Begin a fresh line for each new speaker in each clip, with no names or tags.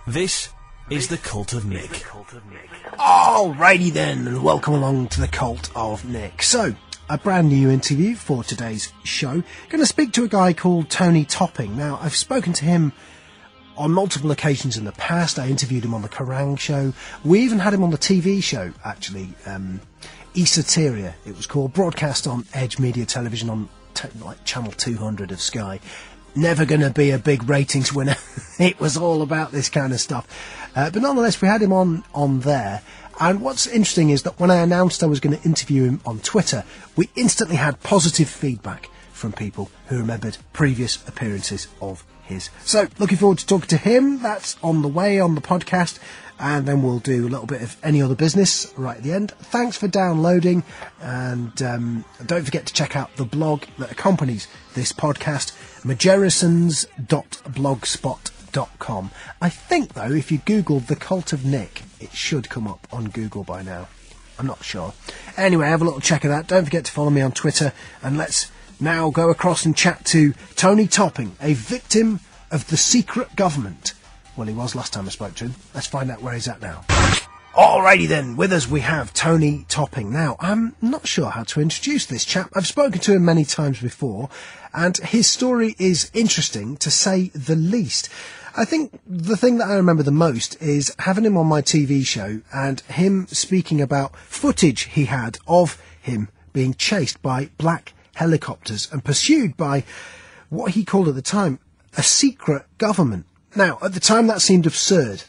This is the Cult of Nick.
Alrighty then, and welcome along to the Cult of Nick. So, a brand new interview for today's show. Going to speak to a guy called Tony Topping. Now, I've spoken to him on multiple occasions in the past. I interviewed him on the Kerrang show. We even had him on the TV show, actually, Esoteric, it was called, broadcast on Edge Media Television on like Channel 200 of Sky. Never going to be a big ratings winner. It was all about this kind of stuff. But nonetheless, we had him on there. And what's interesting is that when I announced I was going to interview him on Twitter, we instantly had positive feedback from people who remembered previous appearances of his. So, looking forward to talking to him. That's on the way on the podcast. And then we'll do a little bit of any other business right at the end. Thanks for downloading. And don't forget to check out the blog that accompanies this podcast, margerrisons.blogspot.com. I think, though, if you Google The Cult of Nick, it should come up on Google by now. I'm not sure. Anyway, have a little check of that. Don't forget to follow me on Twitter. And let's now go across and chat to Tony Topping, a victim of the secret government. Well, he was last time I spoke to him. Let's find out where he's at now. Alrighty then, with us we have Tony Topping. Now, I'm not sure how to introduce this chap. I've spoken to him many times before, and his story is interesting, to say the least. I think the thing that I remember the most is having him on my TV show and him speaking about footage he had of him being chased by black helicopters and pursued by what he called at the time a secret government. Now, at the time that seemed absurd.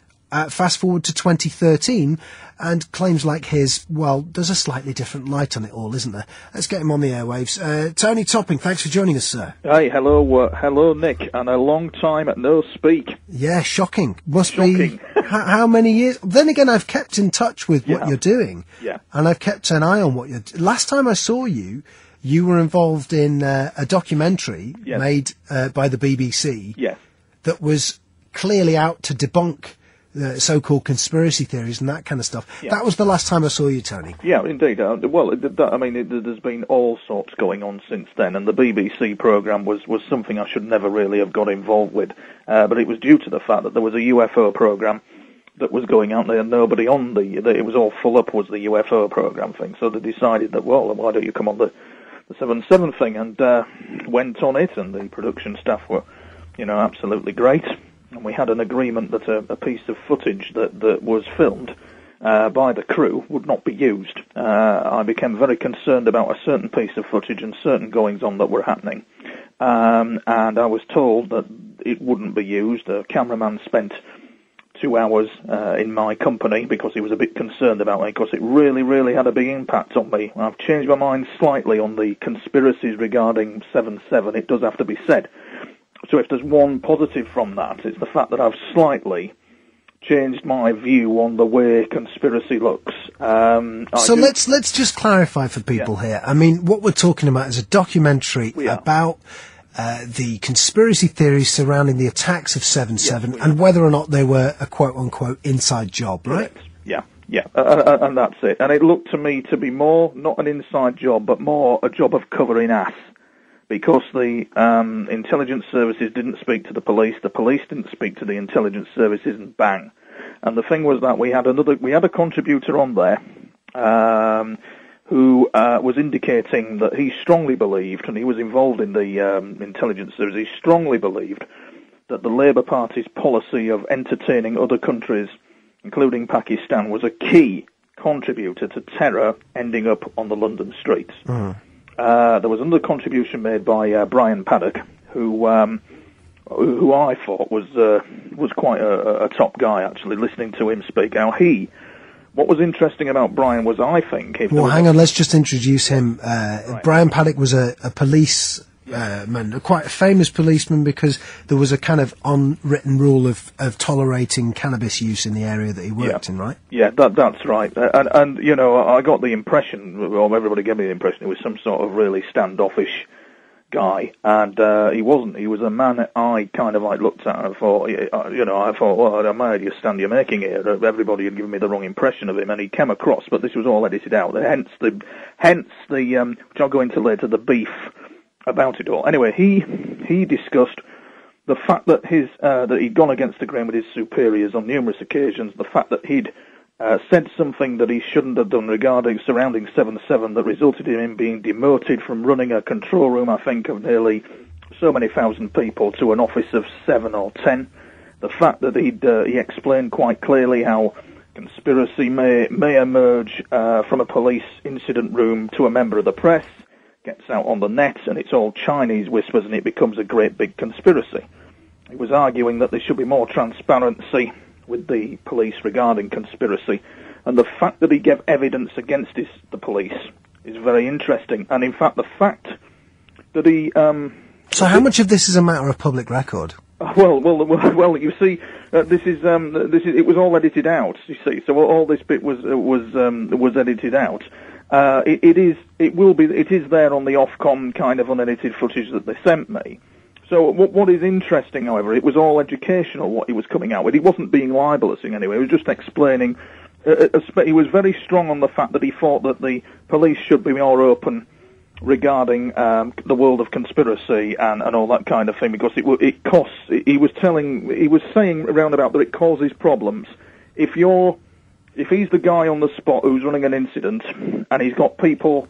Fast forward to 2013, and claims like his, well, there's a slightly different light on it all, isn't there? Let's get him on the airwaves. Tony Topping, thanks for joining us, sir.
Hey, hello, Nick, and a long time at no speak.
Yeah, shocking. Must be how many years? Then again, I've kept in touch with what you're doing, and I've kept an eye on what you're. Last time I saw you, you were involved in a documentary made by the BBC that was clearly out to debunk so-called conspiracy theories and that kind of stuff. That was the last time I saw you, Tony.
Yeah, indeed. There's been all sorts going on since then, and the BBC programme was something I should never really have got involved with, but it was due to the fact that there was a UFO programme that was going out there, and nobody on it was all full up was the UFO programme thing, so they decided that, well, why don't you come on the 7/7 thing, and went on it, and the production staff were, absolutely great. And we had an agreement that a piece of footage that was filmed by the crew would not be used. I became very concerned about a certain piece of footage and certain goings-on that were happening. And I was told that it wouldn't be used. The cameraman spent 2 hours in my company because he was a bit concerned about me, because it really, really had a big impact on me. I've changed my mind slightly on the conspiracies regarding 7/7, it does have to be said. So if there's one positive from that, it's the fact that I've slightly changed my view on the way conspiracy looks.
Let's just clarify for people here. I mean, what we're talking about is a documentary about the conspiracy theories surrounding the attacks of 7/7 and whether or not they were a quote-unquote inside job, right?
Yeah, and that's it. And it looked to me to be more, not an inside job, but more a job of covering ass. Because the intelligence services didn't speak to the police didn't speak to the intelligence services, and bang. And the thing was that we had a contributor on there who was indicating that he strongly believed, and he was involved in the intelligence service, he strongly believed that the Labour Party's policy of entertaining other countries, including Pakistan, was a key contributor to terror ending up on the London streets. There was another contribution made by Brian Paddock, who I thought was quite a top guy, actually, listening to him speak. Now, what was interesting about Brian was, I think...
hang on, let's just introduce him. Brian Paddock was a police man, quite a famous policeman, because there was a kind of unwritten rule of tolerating cannabis use in the area that he worked in, right? Yeah,
that's right. And I got the impression, or everybody gave me the impression, it was some sort of really standoffish guy, and he wasn't. He was a man I kind of like looked at and thought, well, I might just stand you're making here. Everybody had given me the wrong impression of him, and he came across, but this was all edited out. Hence the which I'll go into later, the beef about it all. Anyway, he discussed the fact that that he'd gone against the grain with his superiors on numerous occasions, the fact that he'd said something that he shouldn't have done surrounding 7/7 that resulted in him being demoted from running a control room, I think, of nearly so many thousand people to an office of 7 or 10. The fact that he explained quite clearly how conspiracy may emerge from a police incident room to a member of the press, gets out on the net, and it's all Chinese whispers, and it becomes a great big conspiracy. He was arguing that there should be more transparency with the police regarding conspiracy, and the fact that he gave evidence against the police is very interesting. And in fact, the fact that he...
So how much of this is a matter of public record?
Well. You see, it was all edited out. You see, so all this bit was edited out. It is there on the Ofcom kind of unedited footage that they sent me. So what is interesting, however, it was all educational what he was coming out with. He wasn't being libelous in any way. He was just explaining. He was very strong on the fact that he thought that the police should be more open regarding the world of conspiracy and all that kind of thing, because it costs. He was saying roundabout that it causes problems. If he's the guy on the spot who's running an incident and he's got people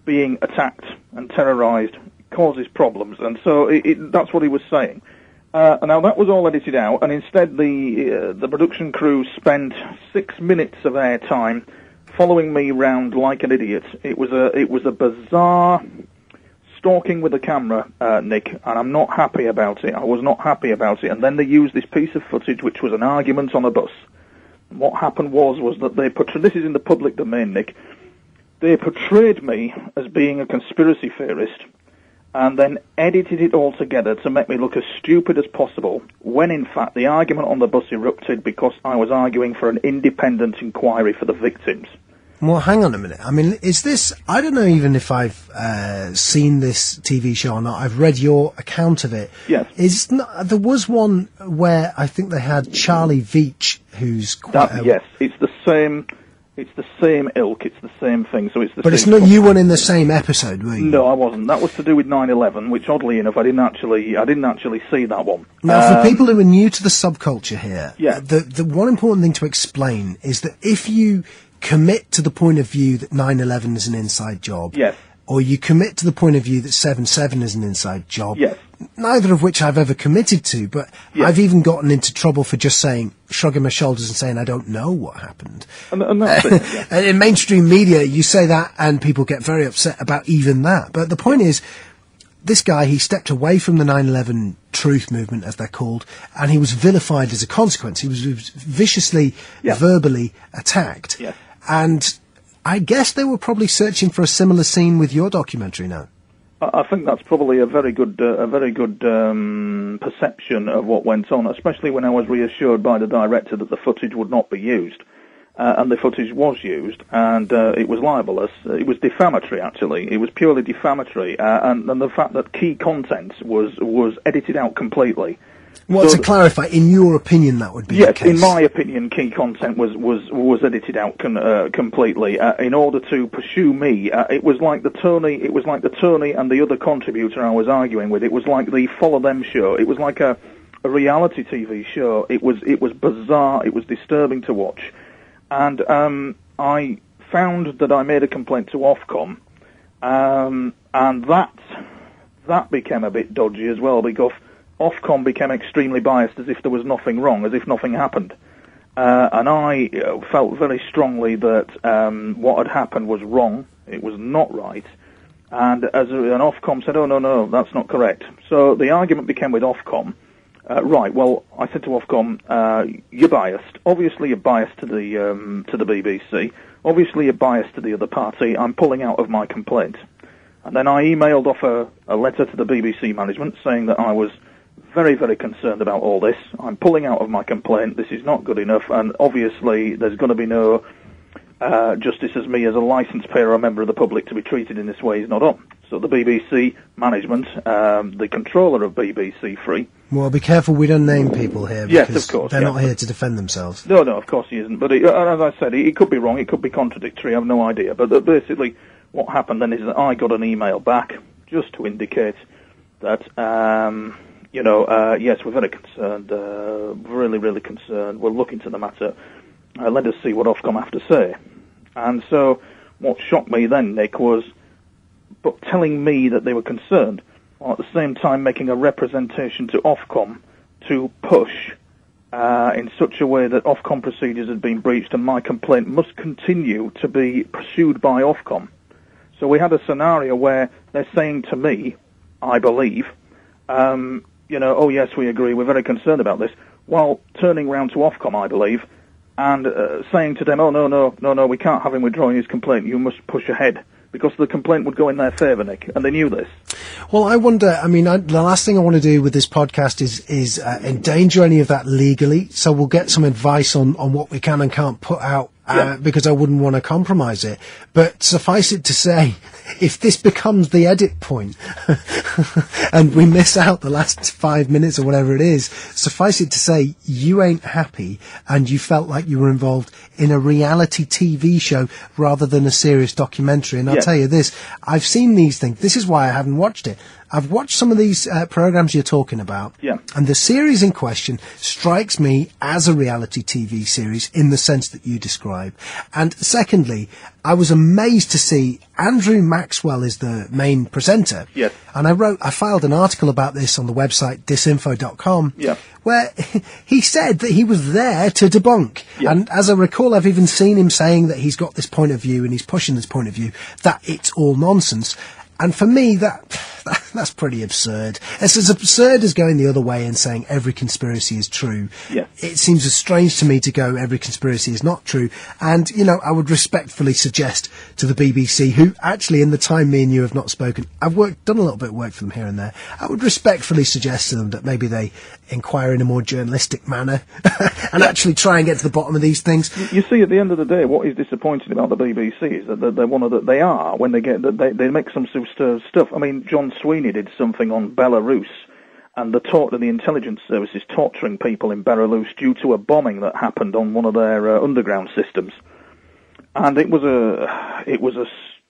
being attacked and terrorized, it causes problems, and so that's what he was saying. Now that was all edited out, and instead the production crew spent 6 minutes of their time following me round like an idiot. It was a bizarre stalking with a camera, Nick, and I'm not happy about it. I was not happy about it. And then they used this piece of footage, which was an argument on a bus. And what happened was that they portrayed, this is in the public domain, Nick, they portrayed me as being a conspiracy theorist, and then edited it all together to make me look as stupid as possible, when in fact the argument on the bus erupted because I was arguing for an independent inquiry for the victims.
Well, hang on a minute. I mean, is this... I don't know even if I've seen this TV show or not. I've read your account of it.
Yes.
There was one where I think they had Charlie Veitch, who's quite...
Yes, it's the same... It's the same ilk, it's the same thing, so it's the
But it's not you weren't in the same episode, were you?
No, I wasn't. That was to do with 9/11, which oddly enough I didn't actually see that one.
Now, for people who are new to the subculture here,
yeah.
the one important thing to explain is that if you commit to the point of view that 9/11 is an inside job,
yes,
or you commit to the point of view that 7/7 is an inside job,
yes,
neither of which I've ever committed to, but
yes.
I've even gotten into trouble for just shrugging my shoulders and saying I don't know what happened.
And that's it, yeah.
And in mainstream media, you say that and people get very upset about even that. But the point is, this guy, he stepped away from the 9/11 truth movement, as they're called, and he was vilified as a consequence. He was viciously, verbally attacked.
Yes.
And I guess they were probably searching for a similar scene with your documentary now.
I think that's probably a very good perception of what went on, especially when I was reassured by the director that the footage would not be used. And the footage was used, and it was libelous. It was defamatory, actually. It was purely defamatory, and the fact that key content was edited out completely.
Well, to clarify, in your opinion, that would be the case?
Yes, in my opinion, key content was edited out completely in order to pursue me. It was like the Tony and the other contributor I was arguing with. It was like the Follow Them show. It was like a reality TV show. It was bizarre. It was disturbing to watch. And I found that I made a complaint to Ofcom, and that became a bit dodgy as well, because Ofcom became extremely biased, as if there was nothing wrong, as if nothing happened. And I felt very strongly that what had happened was wrong. It was not right. And an Ofcom said, oh, no, that's not correct. So the argument became with Ofcom. Right, well, I said to Ofcom, you're biased. Obviously you're biased to the BBC. Obviously you're biased to the other party. I'm pulling out of my complaint. And then I emailed off a letter to the BBC management saying that I was very, very concerned about all this. I'm pulling out of my complaint. This is not good enough, and obviously there's going to be no justice as me as a licence payer or a member of the public to be treated in this way is not on. So the BBC management, the controller of BBC Three...
Well, be careful we don't name people here, because
yes, of course,
they're not here to defend themselves.
No, of course he isn't. But as I said, it could be wrong, it could be contradictory, I have no idea. But basically what happened then is that I got an email back just to indicate that yes, we're very concerned, really, really concerned. We'll look into the matter. Let us see what Ofcom have to say. And so what shocked me then, Nick, was telling me that they were concerned, while at the same time making a representation to Ofcom to push in such a way that Ofcom procedures had been breached and my complaint must continue to be pursued by Ofcom. So we had a scenario where they're saying to me, I believe, oh yes, we agree, we're very concerned about this, while turning round to Ofcom, I believe, and saying to them, oh, no, we can't have him withdrawing his complaint, you must push ahead, because the complaint would go in their favour, Nick, and they knew this.
Well, I wonder, the last thing I want to do with this podcast is endanger any of that legally, so we'll get some advice on what we can and can't put out, because I wouldn't want to compromise it. But suffice it to say, if this becomes the edit point, and we miss out the last 5 minutes or whatever it is, suffice it to say, you ain't happy, and you felt like you were involved in a reality TV show rather than a serious documentary. And I'll tell you this, I've seen these things. This is why I haven't watched it. I've watched some of these programs you're talking about, and the series in question strikes me as a reality TV series in the sense that you describe. And secondly, I was amazed to see Andrew Maxwell is the main presenter.
Yes.
And I filed an article about this on the website disinfo.com, where he said that he was there to debunk. And as I recall, I've even seen him saying that he's got this point of view and he's pushing this point of view, that it's all nonsense. And for me, that's pretty absurd. It's as absurd as going the other way and saying every conspiracy is true. It seems as strange to me to go every conspiracy is not true. And, I would respectfully suggest to the BBC, who actually in the time me and you have not spoken, I've done a little bit of work for them here and there, I would respectfully suggest to them that maybe they inquire in a more journalistic manner and actually try and get to the bottom of these things.
You see, at the end of the day, what is disappointing about the BBC is that when they make some stuff. I mean, John Sweeney did something on Belarus and the intelligence services torturing people in Belarus due to a bombing that happened on one of their underground systems. And it was a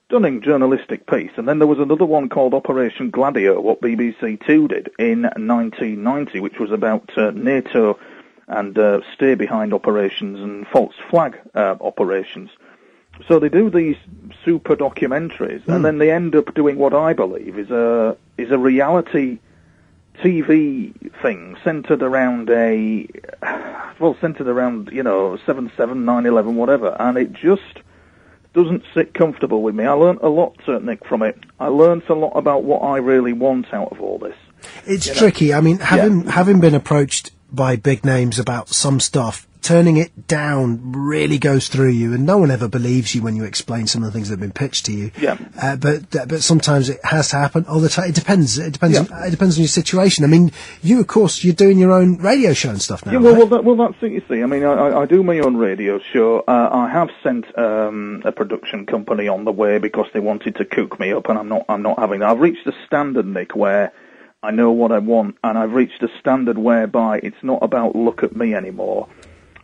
stunning journalistic piece. And then there was another one called Operation Gladio, what BBC Two did in 1990, which was about NATO and stay-behind operations and false flag operations. So they do these super documentaries, and then they end up doing what I believe is a reality TV thing centered around 7/7, 9/11, whatever, and it just doesn't sit comfortable with me. I learnt a lot, Nick, from it. I learnt a lot about what I really want out of all this.
It's tricky. I mean, having been approached by big names about some stuff, turning it down really goes through you, and no one ever believes you when you explain some of the things that have been pitched to you. But sometimes it has to happen all the time. It depends. It depends on your situation. I mean, you, of course, you're doing your own radio show and stuff now.
Well, that's it. You see, I mean, I do my own radio show. I have sent a production company on the way because they wanted to cook me up, and I'm not having that. I've reached a standard, Nick, where I know what I want, and I've reached a standard whereby it's not about look at me anymore.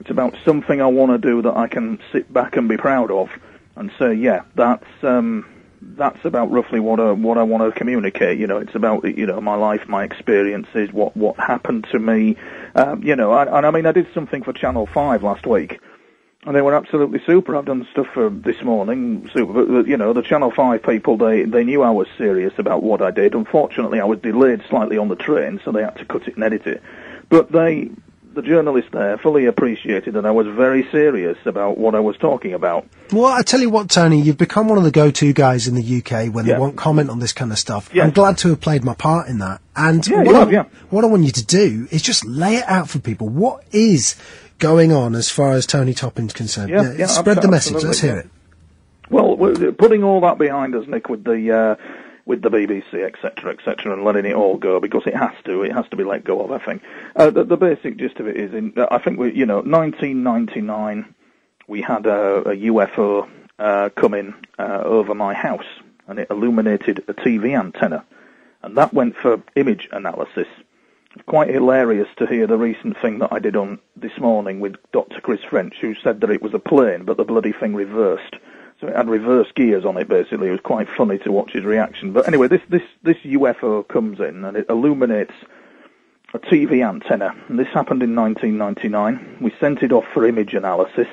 It's about something I want to do that I can sit back and be proud of and say, that's about roughly what I want to communicate. It's about, my life, my experiences, what happened to me. I did something for Channel 5 last week, and they were absolutely super. I've done stuff for This Morning, super. But, the Channel 5 people, they knew I was serious about what I did. Unfortunately, I was delayed slightly on the train, so they had to cut it and edit it. But the journalist there fully appreciated that I was very serious about what I was talking about.
Well, I tell you what, Tony, you've become one of the go-to guys in the UK when they want comment on this kind of stuff. I'm glad to have played my part in that. And what I want you to do is just lay it out for people. What is going on as far as Tony Topping's concerned? Spread the message. Let's hear it.
Well, we're putting all that behind us, Nick, with the BBC, etc., and letting it all go, because it has to be let go of, I think. The basic gist of it is, 1999, we had a UFO come in over my house, and it illuminated a TV antenna, and that went for image analysis. Quite hilarious to hear the recent thing that I did on This Morning with Dr. Chris French, who said that it was a plane, but the bloody thing reversed. So it had reverse gears on it, basically. It was quite funny to watch his reaction. But anyway, this UFO comes in, and it illuminates a TV antenna, and this happened in 1999. We sent it off for image analysis,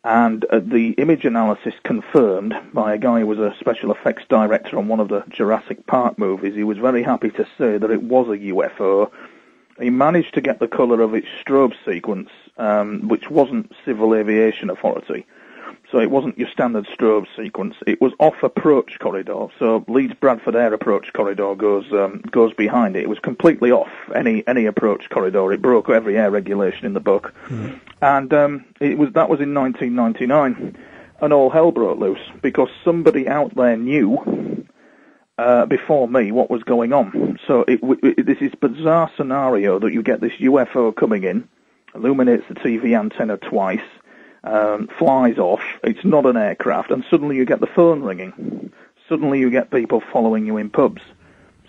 and the image analysis confirmed by a guy who was a special effects director on one of the Jurassic Park movies. He was very happy to say that it was a UFO. He managed to get the colour of its strobe sequence, which wasn't Civil Aviation Authority. So it wasn't your standard strobe sequence. It was off approach corridor. So Leeds Bradford Air approach corridor goes behind it. It was completely off any approach corridor. It broke every air regulation in the book. Mm-hmm. And that was in 1999, and all hell broke loose because somebody out there knew before me what was going on. So this is a bizarre scenario that you get this UFO coming in, illuminates the TV antenna twice, flies off, it's not an aircraft, and suddenly you get the phone ringing. Suddenly you get people following you in pubs.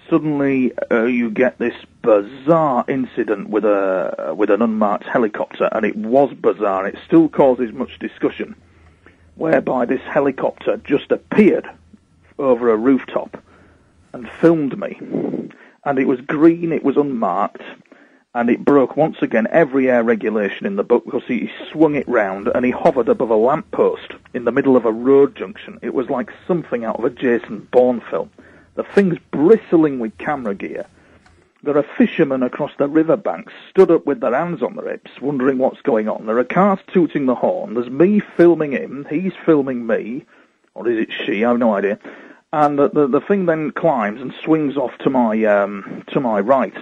Suddenly you get this bizarre incident with an unmarked helicopter, and it was bizarre. It still causes much discussion, whereby this helicopter just appeared over a rooftop and filmed me. And it was green, it was unmarked, and it broke once again every air regulation in the book because he swung it round and he hovered above a lamppost in the middle of a road junction. It was like something out of a Jason Bourne film. The thing's bristling with camera gear. There are fishermen across the riverbanks stood up with their hands on their hips, wondering what's going on. There are cars tooting the horn. There's me filming him. He's filming me. Or is it she? I have no idea. And the thing then climbs and swings off to my right.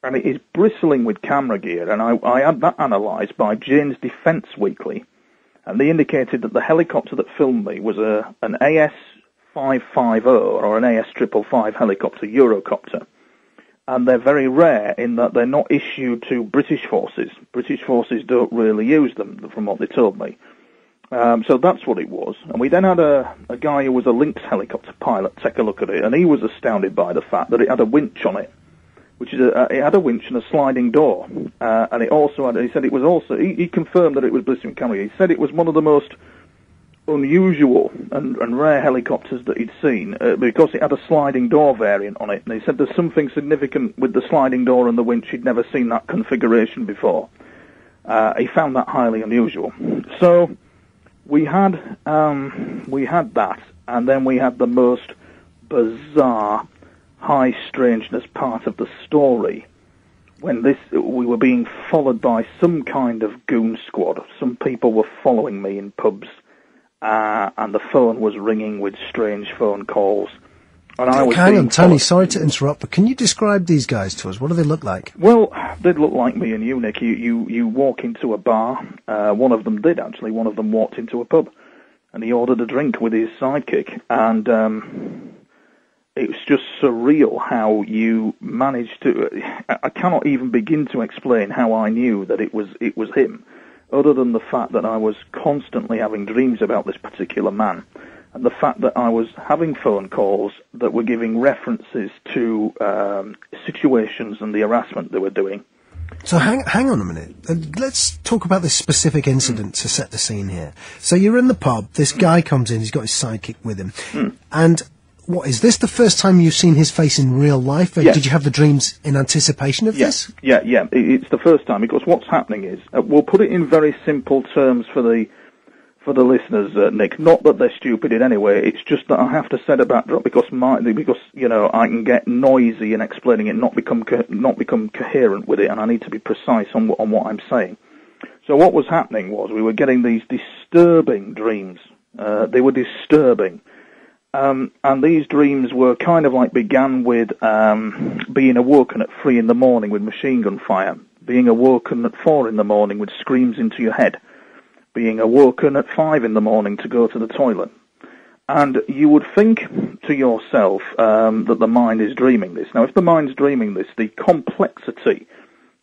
And it is bristling with camera gear, and I had that analysed by Jane's Defence Weekly, and they indicated that the helicopter that filmed me was an AS-550 or an AS-555 helicopter, Eurocopter, and they're very rare in that they're not issued to British forces. British forces don't really use them, from what they told me. So that's what it was. And we then had a guy who was a Lynx helicopter pilot take a look at it, and he was astounded by the fact that it had a winch on it. Which is it had a winch and a sliding door, and it also had. He said it was also. He confirmed that it was blistering camera. He said it was one of the most unusual and rare helicopters that he'd seen because it had a sliding door variant on it. And he said there's something significant with the sliding door and the winch. He'd never seen that configuration before. He found that highly unusual. So we had that, and then we had the most bizarre high strangeness part of the story when we were being followed by some kind of goon squad. Some people were following me in pubs, and the phone was ringing with strange phone calls. And I was
hang on, Tony, sorry to interrupt, but can you describe these guys to us? What do they look like?
Well, they'd look like me and you, Nick. You walk into a bar. One of them did, actually. One of them walked into a pub, and he ordered a drink with his sidekick, and it was just surreal how you managed to. I cannot even begin to explain how I knew that it was him, other than the fact that I was constantly having dreams about this particular man, and the fact that I was having phone calls that were giving references to situations and the harassment they were doing.
So hang on a minute. Let's talk about this specific incident to set the scene here. So you're in the pub. This guy comes in. He's got his sidekick with him, and what, is this the first time you've seen his face in real life?
Yes.
Did you have the dreams in anticipation of this?
Yeah. It's the first time, because what's happening is, we'll put it in very simple terms for the listeners, Nick. Not that they're stupid in any way. It's just that I have to set a backdrop because I can get noisy in explaining it, not become coherent with it, and I need to be precise on what I'm saying. So what was happening was we were getting these disturbing dreams. They were disturbing. And these dreams were kind of like began with being awoken at 3 in the morning with machine gun fire, being awoken at 4 in the morning with screams into your head, being awoken at 5 in the morning to go to the toilet. And you would think to yourself that the mind is dreaming this. Now, if the mind's dreaming this, the complexity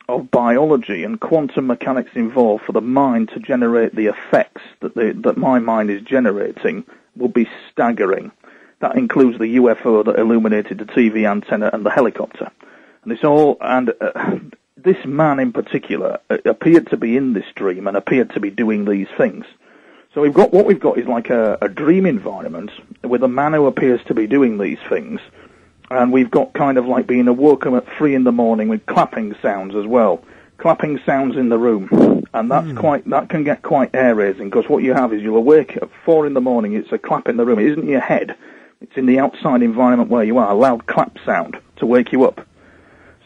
of biology and quantum mechanics involved for the mind to generate the effects that my mind is generating will be staggering. That includes the UFO that illuminated the TV antenna and the helicopter. And this man in particular appeared to be in this dream and appeared to be doing these things. So what we've got is like a dream environment with a man who appears to be doing these things, and we've got kind of like being awoken at 3 in the morning with clapping sounds as well. Clapping sounds in the room, and that can get quite hair-raising, because what you have is you'll awake at 4 in the morning, it's a clap in the room. It isn't in your head, it's in the outside environment where you are, a loud clap sound to wake you up.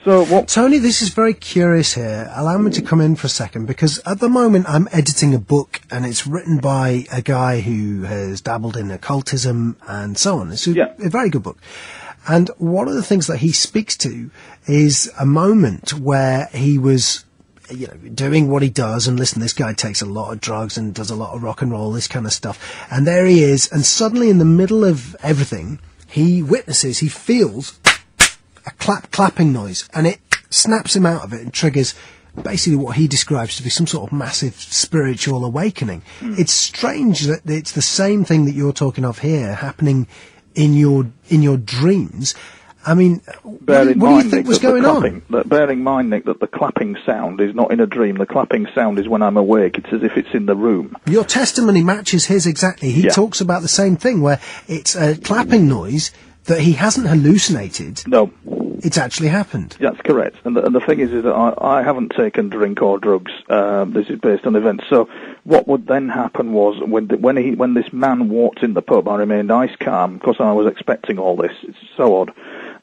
So what...
Tony, this is very curious here. Allow me to come in for a second, because at the moment I'm editing a book, and it's written by a guy who has dabbled in occultism and so on. It's a very good book. And one of the things that he speaks to is a moment where he was, doing what he does. And listen, this guy takes a lot of drugs and does a lot of rock and roll, this kind of stuff. And there he is. And suddenly in the middle of everything, he feels a clapping noise, and it snaps him out of it and triggers basically what he describes to be some sort of massive spiritual awakening. It's strange that it's the same thing that you're talking of here happening in your dreams. I mean, what do you think was going on?
Bearing in mind, Nick, that the clapping sound is not in a dream. The clapping sound is when I'm awake. It's as if it's in the room.
Your testimony matches his exactly. He talks about the same thing, where it's a clapping noise that he hasn't hallucinated.
No.
It's actually happened.
That's correct. And the thing is that I haven't taken drink or drugs. This is based on events. So what would then happen was when this man walked in the pub, I remained ice calm because I was expecting all this. It's so odd.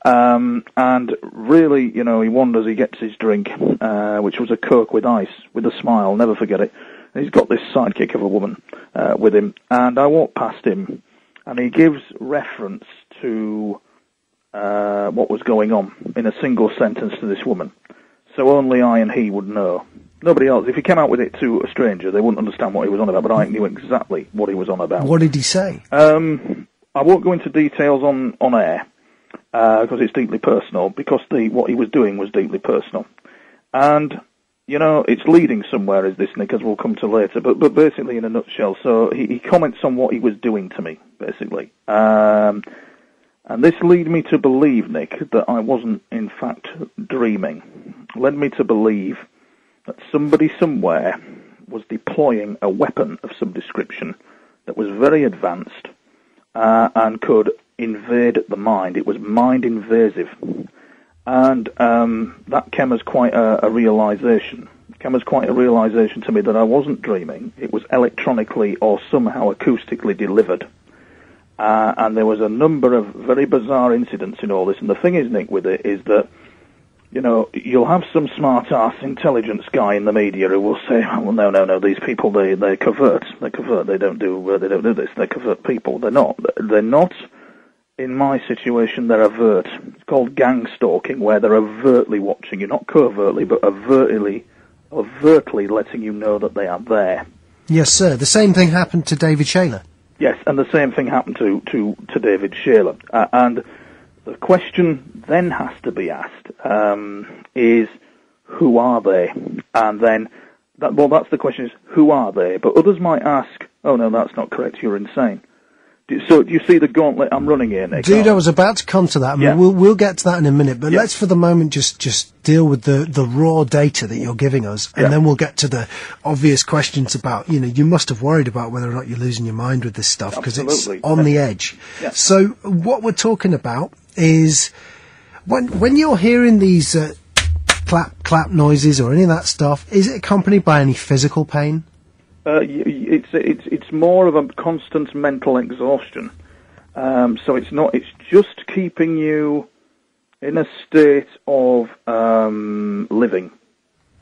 And really, he wanders, he gets his drink, which was a Coke with ice, with a smile, never forget it. And he's got this sidekick of a woman with him. And I walk past him, and he gives reference to what was going on in a single sentence to this woman. So only I and he would know. Nobody else. If he came out with it to a stranger, they wouldn't understand what he was on about, but I knew exactly what he was on about.
What did he say?
I won't go into details on air, because it's deeply personal, because what he was doing was deeply personal. And, it's leading somewhere, is this, Nick, as we'll come to later, but basically in a nutshell, so he comments on what he was doing to me, basically. And this led me to believe, Nick, that I wasn't, in fact, dreaming. Led me to believe that somebody somewhere was deploying a weapon of some description that was very advanced and could invade the mind. It was mind-invasive. And that came as quite a realization. It came as quite a realization to me that I wasn't dreaming. It was electronically or somehow acoustically delivered. And there was a number of very bizarre incidents in all this. And the thing is, Nick, with it is that, you'll have some smart-ass intelligence guy in the media who will say, well, no, these people, they're covert. They're covert. They don't do this. They're covert people. They're not. In my situation, they're overt. It's called gang stalking, where they're overtly watching you, not covertly, but overtly letting you know that they are there.
Yes, sir. The same thing happened to David Shayler.
Yes, and the same thing happened to David Shayler. And the question then has to be asked, is who are they? And then, that's the question, is who are they? But others might ask, oh no, that's not correct, you're insane. So do you see the gauntlet I'm running here, Nick?
Dude, I was about to come to that. I mean, we'll get to that in a minute, but let's for the moment just deal with the raw data that you're giving us, and then we'll get to the obvious questions about, you must have worried about whether or not you're losing your mind with this stuff, because it's on the edge. Yeah. So what we're talking about is when you're hearing these clap noises or any of that stuff, is it accompanied by any physical pain?
It's more of a constant mental exhaustion. So it's just keeping you in a state of living,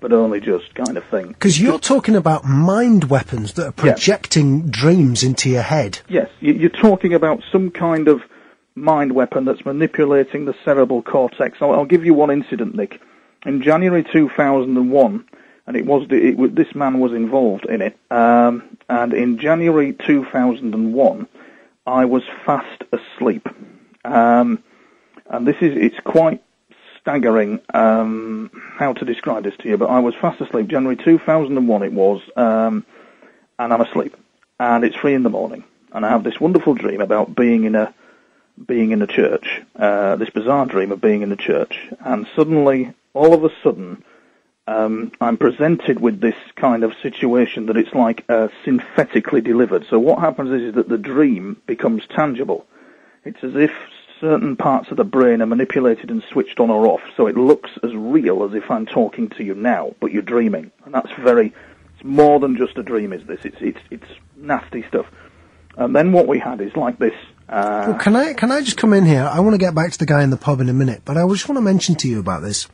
but only just kind of thing.
Because you're talking about mind weapons that are projecting dreams into your head.
Yes, you're talking about some kind of mind weapon that's manipulating the cerebral cortex. I'll give you one incident, Nick. In January 2001, and this man was involved in it. And in January 2001, I was fast asleep. And it's quite staggering how to describe this to you, but I was fast asleep. January 2001 it was, and I'm asleep. And it's 3 in the morning, and I have this wonderful dream about being in a church, this bizarre dream of being in a church, and suddenly, all of a sudden, I'm presented with this kind of situation that it's like synthetically delivered. So what happens is that the dream becomes tangible. It's as if certain parts of the brain are manipulated and switched on or off, so it looks as real as if I'm talking to you now, but you're dreaming. And that's it's more than just a dream, is this. It's nasty stuff. And then what we had is like this.
Well, can I just come in here? I want to get back to the guy in the pub in a minute, but I just want to mention to you about this.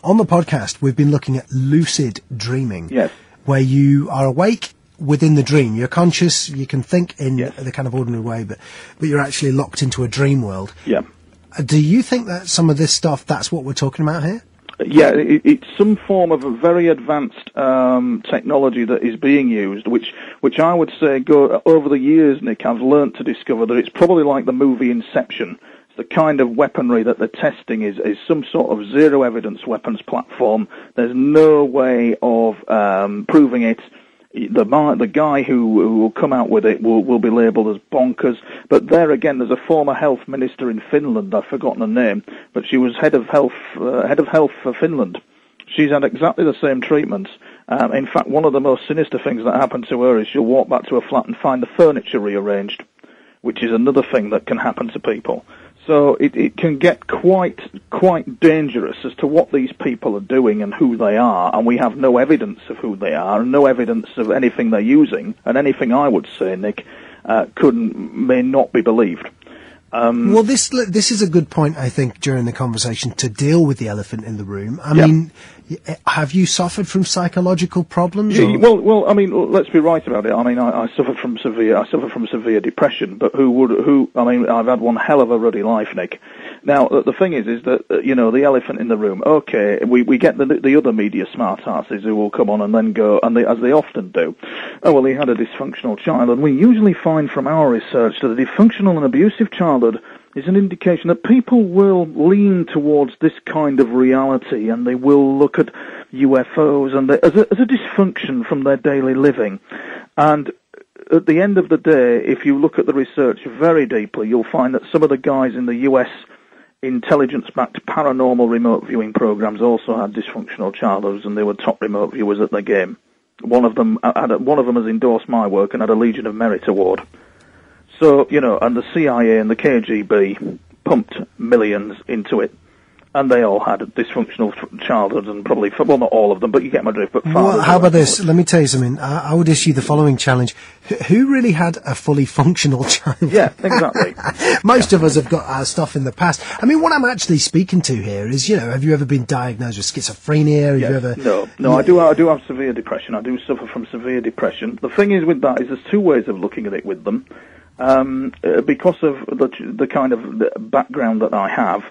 On the podcast, we've been looking at lucid dreaming.
Yes.
Where you are awake within the dream. You're conscious, you can think in the kind of ordinary way, but you're actually locked into a dream world.
Yeah.
Do you think that some of this stuff, that's what we're talking about here?
Yeah, it's some form of a very advanced technology that is being used, which I would say over the years, Nick, I've learnt to discover that it's probably like the movie Inception. It's the kind of weaponry that they're testing is some sort of zero evidence weapons platform. There's no way of proving it. The guy who will come out with it will be labelled as bonkers. But there again, there's a former health minister in Finland. I've forgotten her name, but she was head of health for Finland. She's had exactly the same treatments. In fact, one of the most sinister things that happened to her is she'll walk back to her flat and find the furniture rearranged, which is another thing that can happen to people. So it can get quite dangerous as to what these people are doing and who they are, and we have no evidence of who they are, and no evidence of anything they're using, and anything I would say, Nick, may not be believed.
Well, this is a good point, I think, during the conversation to deal with the elephant in the room. I mean, have you suffered from psychological problems?
Well, I mean, let's be right about it. I mean, I suffer from severe depression, but I mean, I've had one hell of a ruddy life, Nick. Now, the thing is that, the elephant in the room, okay, we get the other media smartasses who will come on and then go, as they often do, oh, well, he had a dysfunctional childhood. We usually find from our research that a dysfunctional and abusive childhood is an indication that people will lean towards this kind of reality, and they will look at UFOs and as a dysfunction from their daily living. And at the end of the day, if you look at the research very deeply, you'll find that some of the guys in the US intelligence-backed paranormal remote viewing programs also had dysfunctional childhoods, and they were top remote viewers at their game. One of them has endorsed my work and had a Legion of Merit award. So, and the CIA and the KGB pumped millions into it, and they all had dysfunctional childhoods, and probably, well, not all of them, but you get my drift. But
well, how about this? Let me tell you something. I would issue the following challenge. Who really had a fully functional childhood?
Yeah, exactly.
Most of us have got our stuff in the past. I mean, what I'm actually speaking to here is, have you ever been diagnosed with schizophrenia? Have you ever...
No, I do have severe depression. I do suffer from severe depression. The thing is with that is there's two ways of looking at it with them. Because of the kind of background that I have,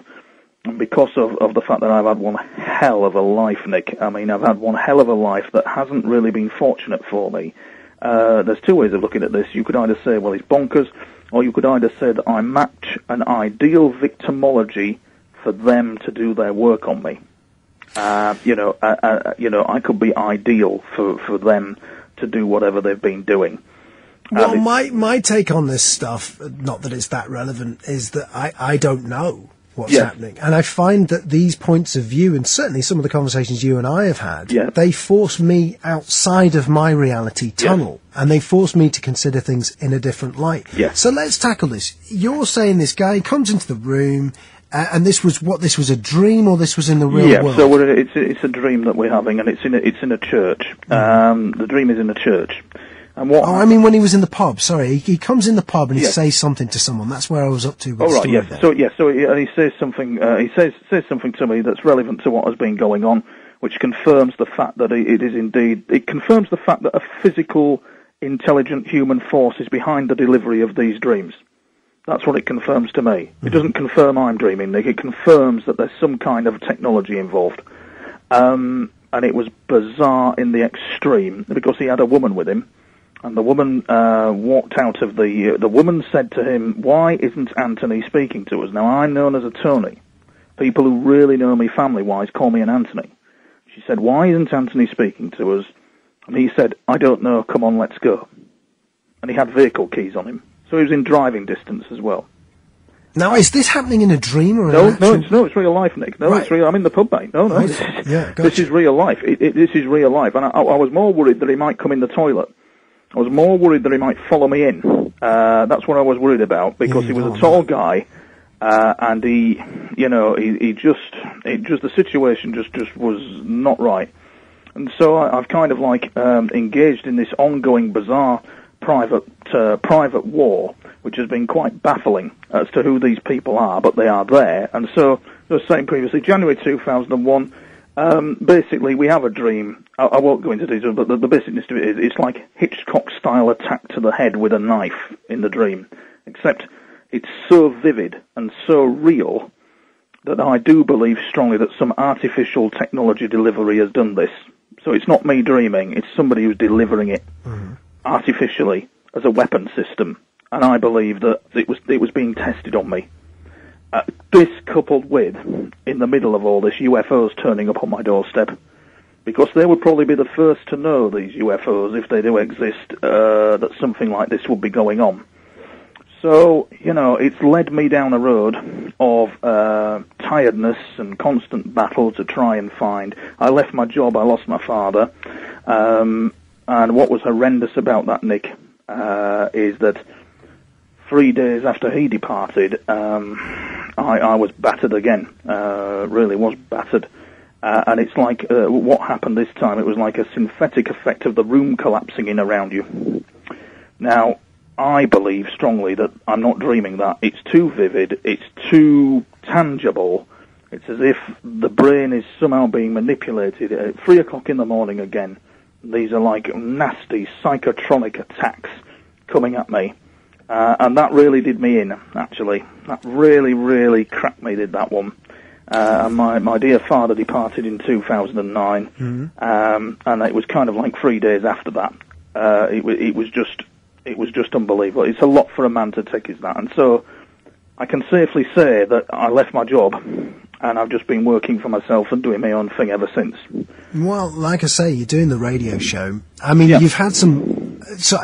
and because of the fact that I've had one hell of a life, Nick. I mean, I've had one hell of a life that hasn't really been fortunate for me. There's two ways of looking at this. You could either say, well, he's bonkers, or you could either say that I match an ideal victimology for them to do their work on me. I could be ideal for them to do whatever they've been doing.
Well, my take on this stuff, not that it's that relevant, is that I don't know what's happening. And I find that these points of view, and certainly some of the conversations you and I have had, they force me outside of my reality tunnel, and they force me to consider things in a different light. So let's tackle this. You're saying this guy comes into the room, and this was a dream, or this was in the real world?
Yeah, so it's a dream that we're having, and it's in a church. The dream is in a church. And what?
Oh, I mean, when he was in the pub. Sorry, he comes in the pub and he says something to someone. That's where I was up to. With the story there.
So he says something. He says something to me that's relevant to what has been going on, which confirms the fact that it confirms the fact that a physical, intelligent human force is behind the delivery of these dreams. That's what it confirms to me. It doesn't confirm I'm dreaming, Nick. It confirms that there's some kind of technology involved. And it was bizarre in the extreme because he had a woman with him. And the woman walked out of the woman said to him, "Why isn't Anthony speaking to us?" Now, I'm known as a Tony. People who really know me family-wise call me an Anthony. She said, "Why isn't Anthony speaking to us?" And he said, "I don't know, come on, let's go." And he had vehicle keys on him. So he was in driving distance as well.
Now, is this happening in a dream or
it's real life, Nick. No, it's real. I'm in the pub, mate. No. This is real life. This is real life. And I was more worried that he might come in the toilet. I was more worried that he might follow me in. That's what I was worried about, because he was a tall guy, and he the situation just was not right. And so I've kind of like engaged in this ongoing bizarre private war, which has been quite baffling as to who these people are, but they are there. And so, as I was saying previously, January 2001, basically we have a dream. I won't go into detail, but the basicness of it is it's like Hitchcock-style attack to the head with a knife in the dream, except it's so vivid and so real that I do believe strongly that some artificial technology delivery has done this. So it's not me dreaming, it's somebody who's delivering it artificially as a weapon system. And I believe that it was being tested on me. This coupled with, in the middle of all this, UFOs turning up on my doorstep. Because they would probably be the first to know, these UFOs, if they do exist, that something like this would be going on. So, it's led me down a road of tiredness and constant battle to try and find. I left my job, I lost my father, and what was horrendous about that, Nick, is that 3 days after he departed, I was battered again, really was battered. And it's like, what happened this time, it was like a synthetic effect of the room collapsing in around you. Now, I believe strongly that I'm not dreaming that. It's too vivid, it's too tangible. It's as if the brain is somehow being manipulated. At 3 o'clock in the morning again, these are like nasty psychotronic attacks coming at me. And that really did me in, actually. That really, really cracked me, did that one. And my dear father departed in 2009, and it was kind of like 3 days after that. It was just unbelievable. It's a lot for a man to take, is that? And so I can safely say that I left my job, and I've just been working for myself and doing my own thing ever since.
Well, like I say, you're doing the radio show. I mean, you've had some... So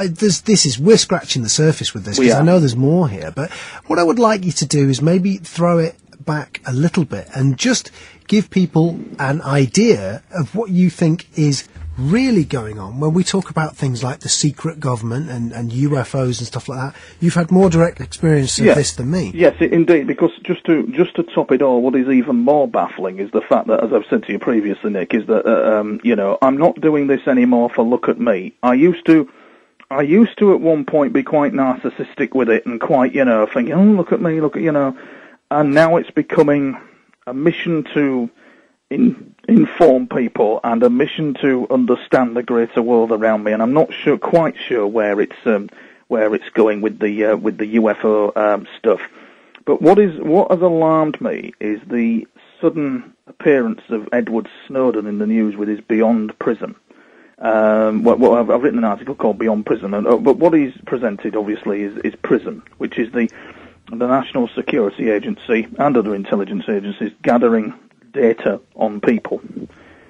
we're scratching the surface with this, because I know there's more here. But what I would like you to do is maybe throw it back a little bit and just give people an idea of what you think is really going on when we talk about things like the secret government and UFOs and stuff like that. You've had more direct experience of this than me.
Yes, indeed, because just to top it all, what is even more baffling is the fact that, as I've said to you previously, Nick, is that, I'm not doing this anymore for look at me. I used to at one point be quite narcissistic with it and quite, thinking, oh, look at me, and now it's becoming a mission to inform people and a mission to understand the greater world around me, and I'm not quite sure where it's going with the UFO stuff. But what has alarmed me is the sudden appearance of Edward Snowden in the news with his Beyond Prism. I've written an article called Beyond Prism, but what he's presented obviously is PRISM, which is the National Security Agency and other intelligence agencies gathering data on people.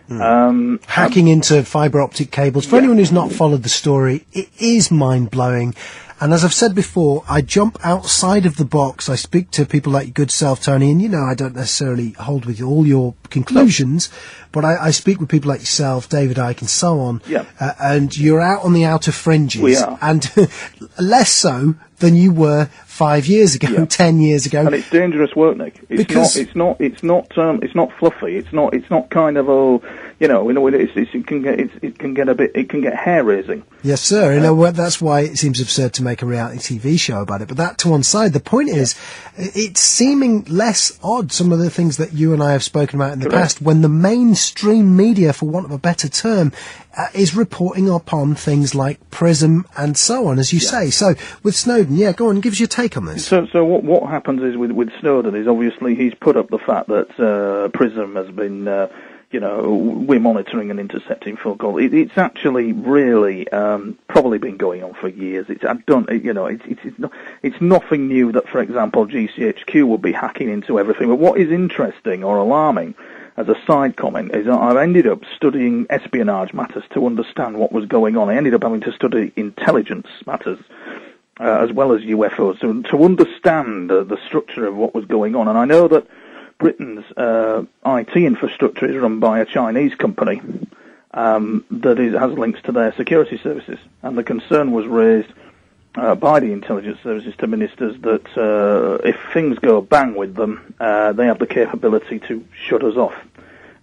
Hacking into fibre optic cables. For anyone who's not followed the story, it is mind-blowing. And as I've said before, I jump outside of the box. I speak to people like your good self, Tony, and I don't necessarily hold with all your conclusions, but I speak with people like yourself, David Icke, and so on. Yeah. And you're out on the outer fringes.
We are.
And less so than you were 5 years ago, 10 years ago.
And it's dangerous work, Nick. It's not fluffy. It's not kind of it can get hair raising.
Yes, sir. That's why it seems absurd to make a reality TV show about it. But that to one side. The point is, it's seeming less odd, some of the things that you and I have spoken about in the past, when the mainstream media, for want of a better term, is reporting upon things like PRISM and so on, as you say. So with Snowden, go on, give us your take on this.
So what happens is with Snowden is obviously he's put up the fact that PRISM has been, we're monitoring and intercepting phone calls. It's actually really probably been going on for years. It's nothing new that, for example, GCHQ would be hacking into everything. But what is interesting or alarming, as a side comment, is I've ended up studying espionage matters to understand what was going on. I ended up having to study intelligence matters as well as UFOs to understand the structure of what was going on. And I know that Britain's IT infrastructure is run by a Chinese company that has links to their security services. And the concern was raised by the intelligence services to ministers that if things go bang with them, they have the capability to shut us off.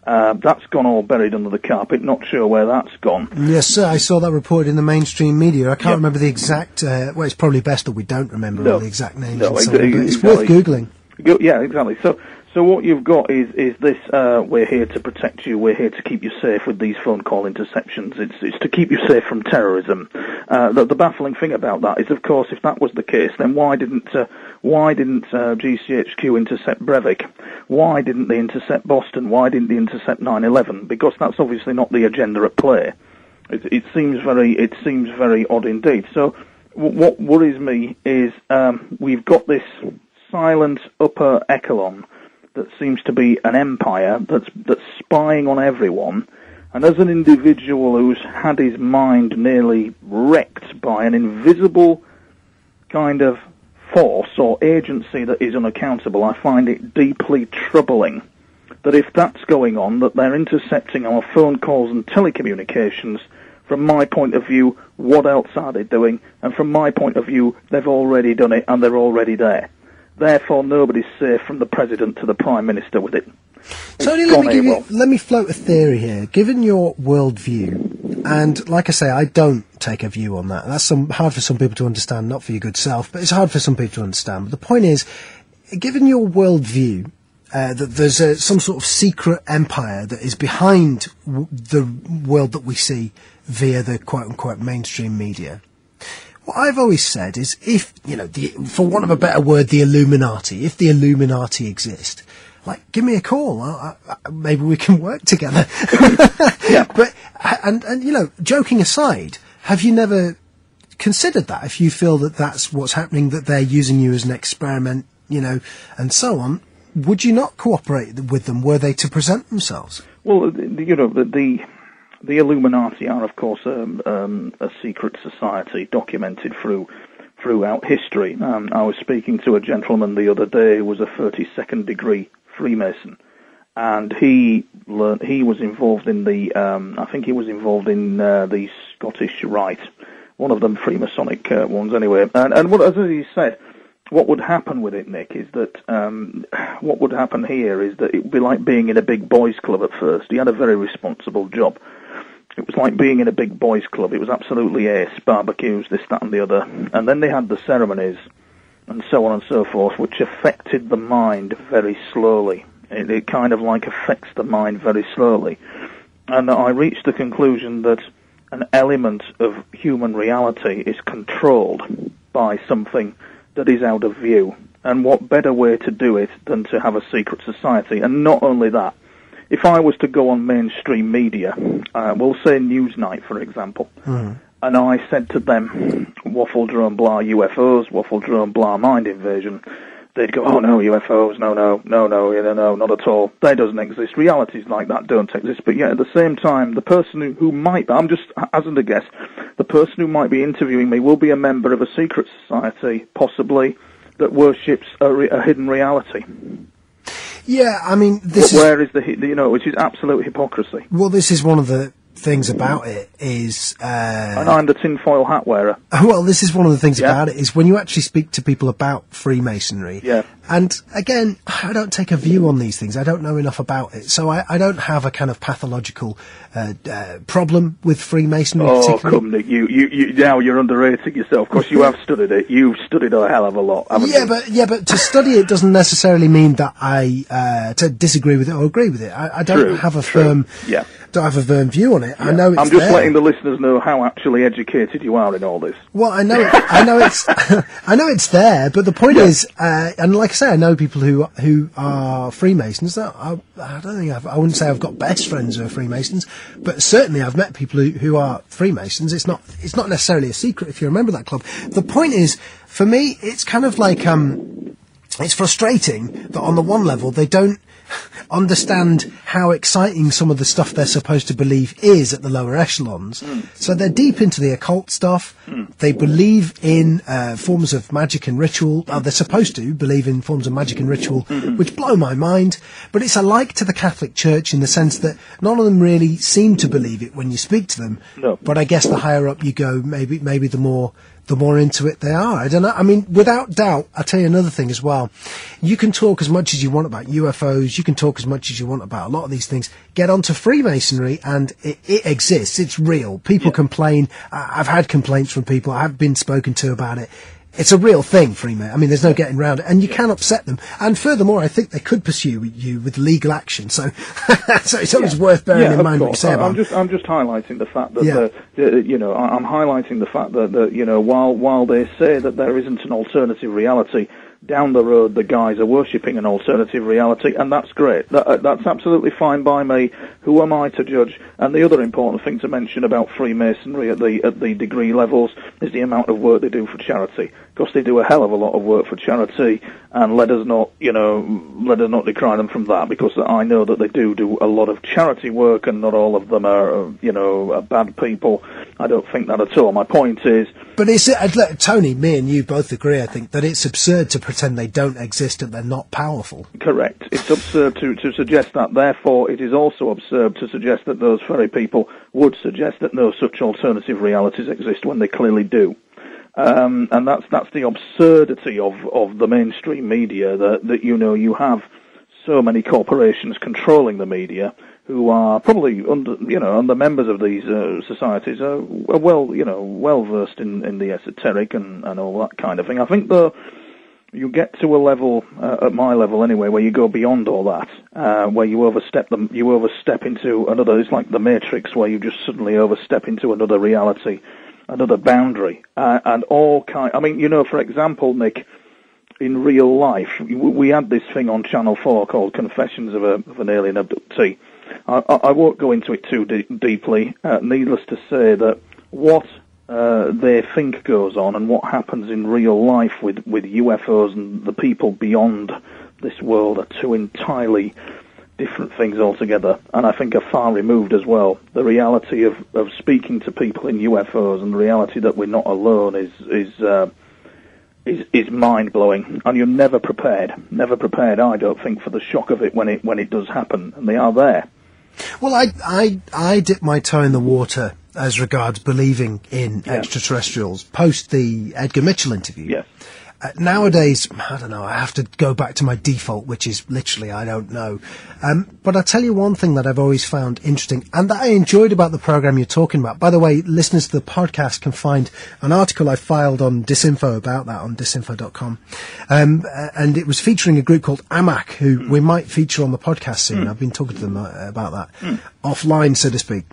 That's gone all buried under the carpet. Not sure where that's gone.
Yes, sir. I saw that reported in the mainstream media. I can't remember the exact... well, it's probably best that we don't remember all the exact names.
No,
and so on, but it's worth Googling.
Yeah, exactly. So what you've got is this, we're here to protect you, we're here to keep you safe with these phone call interceptions. It's to keep you safe from terrorism. The baffling thing about that is, of course, if that was the case, then why didn't GCHQ intercept Breivik? Why didn't they intercept Boston? Why didn't they intercept 9/11? Because that's obviously not the agenda at play. It seems very odd indeed. So what worries me is we've got this silent upper echelon that seems to be an empire that's spying on everyone, and as an individual who's had his mind nearly wrecked by an invisible kind of force or agency that is unaccountable, I find it deeply troubling that if that's going on, that they're intercepting our phone calls and telecommunications. From my point of view, what else are they doing? And from my point of view, they've already done it and they're already there. Therefore, nobody's safe from the President to the Prime Minister with it.
Tony, let me float a theory here. Given your worldview, and like I say, I don't take a view on that. That's hard for some people to understand, not for your good self, but it's hard for some people to understand. But the point is, given your worldview, that there's some sort of secret empire that is behind the world that we see via the quote-unquote mainstream media. What I've always said is, if, for want of a better word, the Illuminati, if the Illuminati exist, like, give me a call. Maybe we can work together.
Yeah.
But, and joking aside, have you never considered that? If you feel that that's what's happening, that they're using you as an experiment, and so on, would you not cooperate with them were they to present themselves?
Well, the Illuminati are, of course, a secret society documented throughout history. I was speaking to a gentleman the other day who was a 32nd degree Freemason, and he was involved in the the Scottish Rite, one of them Freemasonic ones anyway. And what, as he said, what would happen with it, Nick, is that what would happen here is that it would be like being in a big boys' club at first. He had a very responsible job. It was like being in a big boys' club. It was absolutely ace, barbecues, this, that, and the other. And then they had the ceremonies, and so on and so forth, which affected the mind very slowly. It kind of like affects the mind very slowly. And I reached the conclusion that an element of human reality is controlled by something that is out of view. And what better way to do it than to have a secret society? And not only that, if I was to go on mainstream media, we'll say Newsnight, for example, and I said to them, waffle, drone, blah, UFOs, waffle, drone, blah, mind invasion, they'd go, oh, no, UFOs, no, not at all. That doesn't exist. Realities like that don't exist. But yet, at the same time, the person who might, I'm just, as a guess, the person who might be interviewing me will be a member of a secret society, possibly, that worships a hidden reality.
Yeah, I mean,
where is which is absolute hypocrisy.
Well, this is one of the things about it is...
and I'm the tinfoil hat wearer.
Well, this is one of the things about it is when you actually speak to people about Freemasonry.
Yeah.
And again, I don't take a view on these things. I don't know enough about it. So I don't have a kind of pathological problem with Freemasonry.
Oh, come, Nick, you now you're underrating yourself. Of course, you have studied it. You've studied a hell of a lot, haven't you?
But to study it doesn't necessarily mean that I to disagree with it or agree with it. I don't have a firm...
Yeah.
Don't have a firm view on it.
Yeah.
I know it's
I'm just
there.
letting the listeners know how actually educated you are in all this.
Well, I know it's, I know it's there, but the point is, and like I say, I know people who are Freemasons. I don't think I wouldn't say I've got best friends who are Freemasons, but certainly I've met people who are Freemasons. It's not necessarily a secret if you remember that club. The point is, for me, it's kind of like, it's frustrating that on the one level they don't understand how exciting some of the stuff they're supposed to believe is at the lower echelons. So they're deep into the occult stuff. They believe in forms of magic and ritual. They're supposed to believe in forms of magic and ritual, which blow my mind. But it's alike to the Catholic Church in the sense that none of them really seem to believe it when you speak to them.
No.
But I guess the higher up you go, maybe the more the more into it they are. I don't know. I mean, without doubt, I'll tell you another thing as well. You can talk as much as you want about UFOs. You can talk as much as you want about a lot of these things. Get onto Freemasonry and it exists. It's real. People complain. I've had complaints from people. I've been spoken to about it. It's a real thing, Freemasonry. I mean, there's no getting around it, and you can upset them. And furthermore, I think they could pursue you with legal action. So, so it's always worth bearing in mind what you say about it.
I'm just highlighting the fact that I'm highlighting the fact that while they say that there isn't an alternative reality, down the road the guys are worshipping an alternative reality, and that's great. That's absolutely fine by me. Who am I to judge? And the other important thing to mention about Freemasonry at the degree levels is the amount of work they do for charity. Because they do a hell of a lot of work for charity, and let us not decry them from that, because I know that they do a lot of charity work, and not all of them are bad people. I don't think that at all. My point is...
But it's, Tony, me and you both agree, I think, that it's absurd to pretend they don't exist and they're not powerful.
Correct. It's absurd to suggest that. Therefore, it is also absurd to suggest that those very people would suggest that no such alternative realities exist when they clearly do. And that's the absurdity of the mainstream media, that you have so many corporations controlling the media who are probably and the members of these societies are well versed in the esoteric and all that kind of thing. I think though you get to a level at my level anyway where you go beyond all that, where you overstep into another. It's like the Matrix, where you just suddenly overstep into another reality, another boundary, and all kind. I mean, for example, Nick, in real life, we had this thing on Channel 4 called Confessions of an Alien Abductee. I won't go into it too deeply. Needless to say that what they think goes on and what happens in real life with UFOs and the people beyond this world are two entirely different things altogether, and I think are far removed as well. The reality of speaking to people in UFOs and the reality that we're not alone is mind-blowing, and you're never prepared, I don't think, for the shock of it when it does happen, and they are there.
Well, I dip my toe in the water as regards believing in extraterrestrials post the Edgar Mitchell interview.
Yes.
Nowadays, I don't know, I have to go back to my default, which is literally I don't know. But I'll tell you one thing that I've always found interesting and that I enjoyed about the program you're talking about. By the way, listeners to the podcast can find an article I filed on Disinfo about that on disinfo.com. And it was featuring a group called AMAC, who we might feature on the podcast soon. I've been talking to them about that offline, so to speak.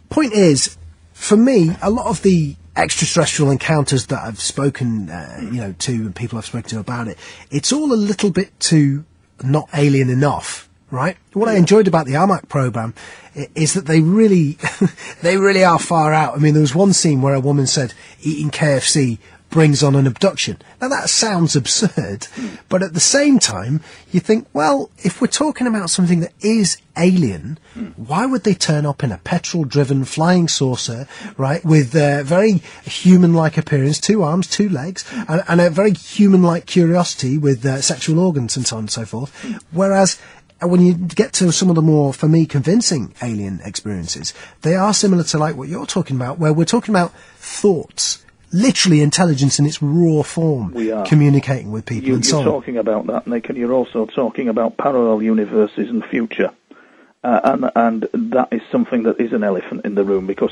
Point is, for me, a lot of the extraterrestrial encounters that I've spoken, to, and people I've spoken to about it, it's all a little bit too not alien enough, right? What I enjoyed about the AMAC program is that they really are far out. I mean, there was one scene where a woman said eating KFC brings on an abduction. Now that sounds absurd, but at the same time, you think, well, if we're talking about something that is alien, why would they turn up in a petrol-driven flying saucer, right, with a very human-like appearance, 2 arms, 2 legs, and a very human-like curiosity with sexual organs and so on and so forth, whereas when you get to some of the more, for me, convincing alien experiences, they are similar to like what you're talking about, where we're talking about thoughts, literally intelligence in its raw form, communicating with people and so on.
You're talking about that, Nick, and you're also talking about parallel universes and future. And that is something that is an elephant in the room, because,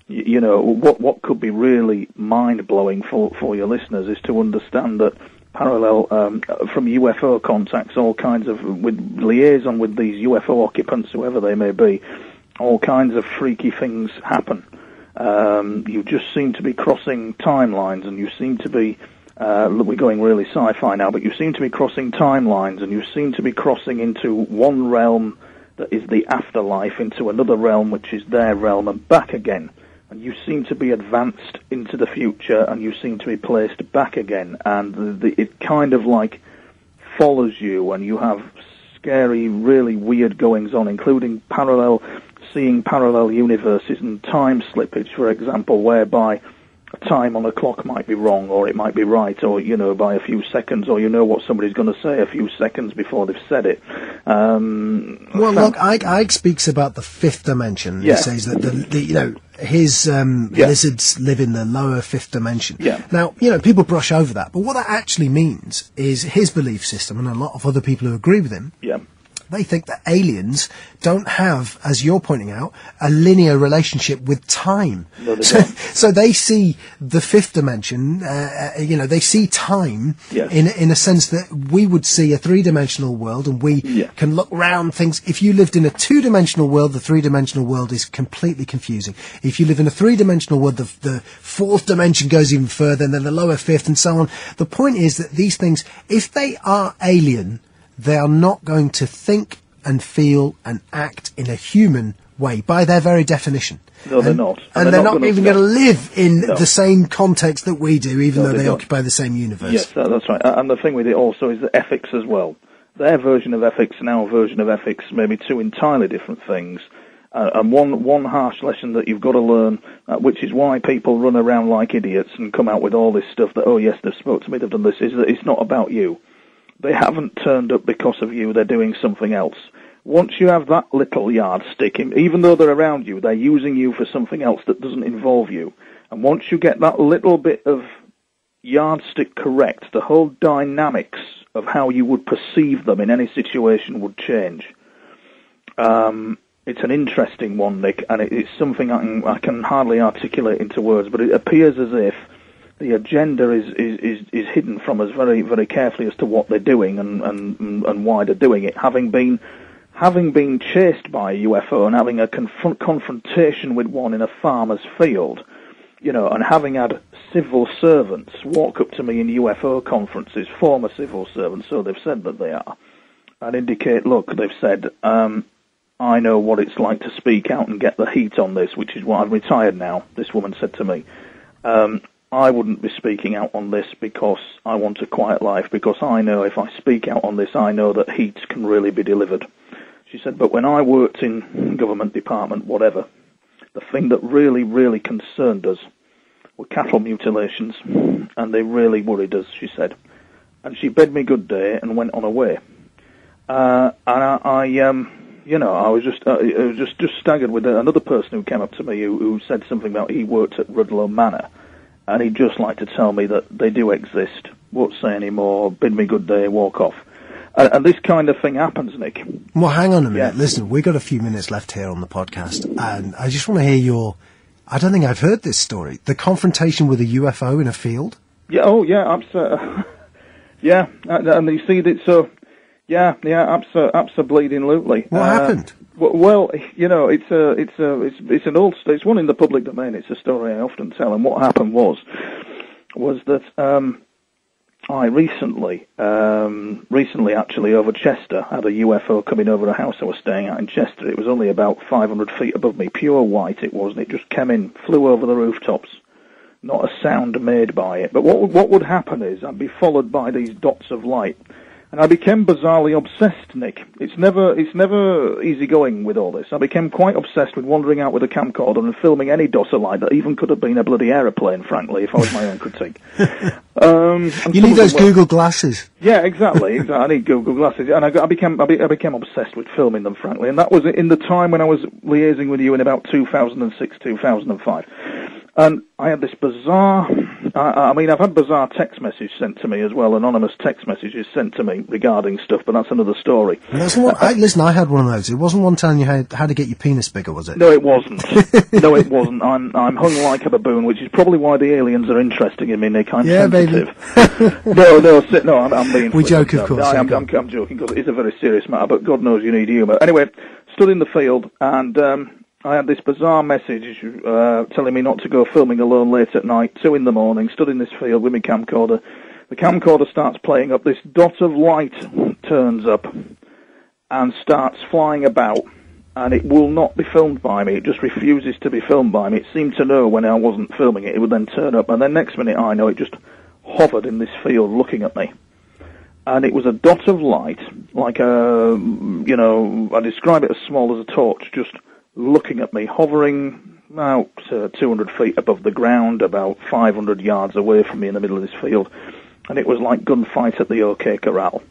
what could be really mind-blowing for your listeners is to understand that parallel, from UFO contacts, all kinds of, with liaison with these UFO occupants, whoever they may be, all kinds of freaky things happen. You just seem to be crossing timelines, and you seem to be, we're going really sci-fi now, but you seem to be crossing timelines, and you seem to be crossing into one realm that is the afterlife, into another realm which is their realm, and back again. And you seem to be advanced into the future, and you seem to be placed back again, and it kind of like follows you, and you have scary, really weird goings-on, including seeing parallel universes and time slippage, for example, whereby time on a clock might be wrong, or it might be right, or, by a few seconds, or what somebody's going to say a few seconds before they've said it.
Look, Ike speaks about the fifth dimension.
Yeah.
He says that his lizards live in the lower fifth dimension.
Yeah.
Now, people brush over that, but what that actually means is his belief system, and a lot of other people who agree with him,
Yeah.
they think that aliens don't have, as you're pointing out, a linear relationship with time.
No, they don't.
So they see the fifth dimension, they see time
Yes.
in a sense that we would see a three-dimensional world, and we can look round things. If you lived in a two-dimensional world, the three-dimensional world is completely confusing. If you live in a three-dimensional world, the fourth dimension goes even further, and then the lower fifth, and so on. The point is that these things, if they are alien, they are not going to think and feel and act in a human way by their very definition.
No, they're not.
And they're not even going to live in the same context that we do, even though they
don't.
occupy the same universe.
Yes, that's right. And the thing with it also is the ethics as well. Their version of ethics and our version of ethics may be two entirely different things. And one harsh lesson that you've got to learn, which is why people run around like idiots and come out with all this stuff that, oh yes, they've spoke to me, they've done this, is that it's not about you. They haven't turned up because of you, they're doing something else. Once you have that little yardstick, even though they're around you, they're using you for something else that doesn't involve you. And once you get that little bit of yardstick correct, the whole dynamics of how you would perceive them in any situation would change. It's an interesting one, Nick, and it's something I can hardly articulate into words, but it appears as if the agenda is hidden from us very, very carefully as to what they're doing and why they're doing it. Having been chased by a UFO and having a confrontation with one in a farmer's field, and having had civil servants walk up to me in UFO conferences, former civil servants, so they've said that they are, and indicate, look, they've said, I know what it's like to speak out and get the heat on this, which is why I'm retired now, this woman said to me. I wouldn't be speaking out on this because I want a quiet life, because I know if I speak out on this, I know that heat can really be delivered. She said, but when I worked in government department, whatever, the thing that really, really concerned us were cattle mutilations, and they really worried us, she said. And she bid me good day and went on her way. And I was just staggered with another person who came up to me who said something about he worked at Rudlow Manor. And he'd just like to tell me that they do exist, won't say any more, bid me good day, walk off. And this kind of thing happens, Nick.
Well, hang on a minute.
Yeah.
Listen, we've got a few minutes left here on the podcast, and I just want to hear I don't think I've heard this story. The confrontation with a UFO in a field?
Yeah, oh, yeah, absolutely. Yeah, and you see that, so, yeah, absolutely.
What happened?
Well, it's an old, it's one in the public domain. It's a story I often tell. And what happened was that I recently actually over Chester had a UFO coming over a house I was staying at in Chester. It was only about 500 feet above me, pure white it was, and it just came in, flew over the rooftops. Not a sound made by it. But what would happen is I'd be followed by these dots of light. And I became bizarrely obsessed, Nick. It's never easy going with all this. I became quite obsessed with wandering out with a camcorder and filming any dot of light that even could have been a bloody aeroplane, frankly, if I was my own critique.
You need those Google glasses.
Yeah, exactly. I need Google glasses, and I became obsessed with filming them, frankly. And that was in the time when I was liaising with you in about 2006, 2005. And I had this bizarre, I've had bizarre text messages sent to me as well, anonymous text messages sent to me regarding stuff, but that's another story.
Listen, I had one of those. It wasn't one telling you how to get your penis bigger, was it?
No, it wasn't. No, it wasn't. I'm hung like a baboon, which is probably why the aliens are interested in me, Nick. I'm sensitive.
Baby.
No, I'm being...
We joke, of course.
I'm joking, because it's a very serious matter, but God knows you need humour. Anyway, stood in the field, and... I had this bizarre message telling me not to go filming alone late at night, 2 in the morning, stood in this field with my camcorder. The camcorder starts playing up, this dot of light turns up and starts flying about, and it will not be filmed by me. It just refuses to be filmed by me. It seemed to know when I wasn't filming it, it would then turn up, and then next minute I know it just hovered in this field looking at me. And it was a dot of light, like I describe it as small as a torch, just looking at me, hovering about 200 feet above the ground, about 500 yards away from me in the middle of this field, and it was like gunfight at the OK Corral.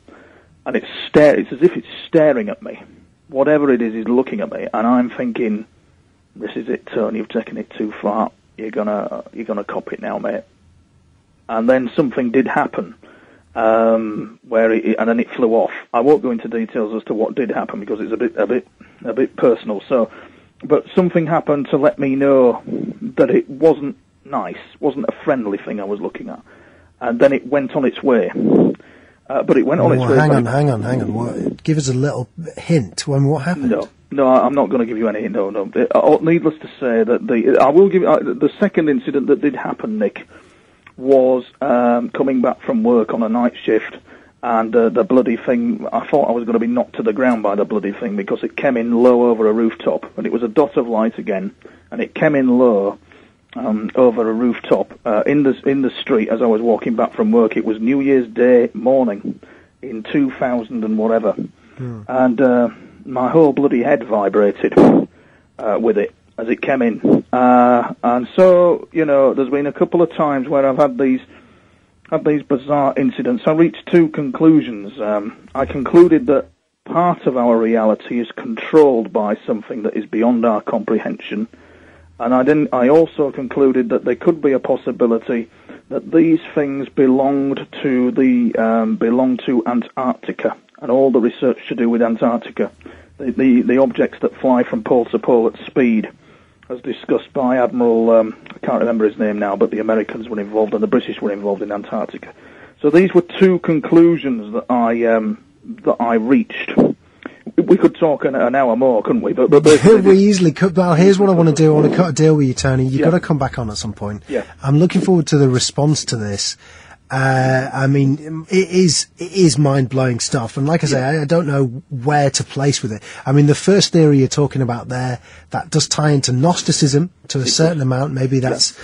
And it's as if it's staring at me. Whatever it is looking at me, and I'm thinking, this is it, Tony, you've taken it too far. You're gonna cop it now, mate. And then something did happen, and then it flew off. I won't go into details as to what did happen because it's a bit personal. So, but something happened to let me know that it wasn't nice, wasn't a friendly thing I was looking at, and then it went on its way. But it went on its way.
Hang on. Give us a little hint. What happened?
No, I'm not going to give you any. No. Needless to say that I will give the second incident that did happen, Nick, was coming back from work on a night shift, and the bloody thing. I thought I was going to be knocked to the ground by the bloody thing because it came in low over a rooftop, and it was a dot of light again, and it came in low. Over a rooftop in the street as I was walking back from work. It was New Year's Day morning in 2000 and whatever, and my whole bloody head vibrated with it as it came in. And so, there's been a couple of times where I've had these bizarre incidents. I reached two conclusions. I concluded that part of our reality is controlled by something that is beyond our comprehension. And I also concluded that there could be a possibility that these things belonged to Antarctica and all the research to do with Antarctica, the objects that fly from pole to pole at speed, as discussed by Admiral I can't remember his name now, but the Americans were involved and the British were involved in Antarctica. So these were two conclusions that I reached. We could talk an hour more, couldn't we? But
we easily could. Well, here's what I want to do. I want to cut a deal with you, Tony. You've got to come back on at some point.
Yeah.
I'm looking forward to the response to this. I mean, it is mind-blowing stuff. And like I say, I don't know where to place with it. I mean, the first theory you're talking about there, that does tie into Gnosticism to a certain amount. Maybe that's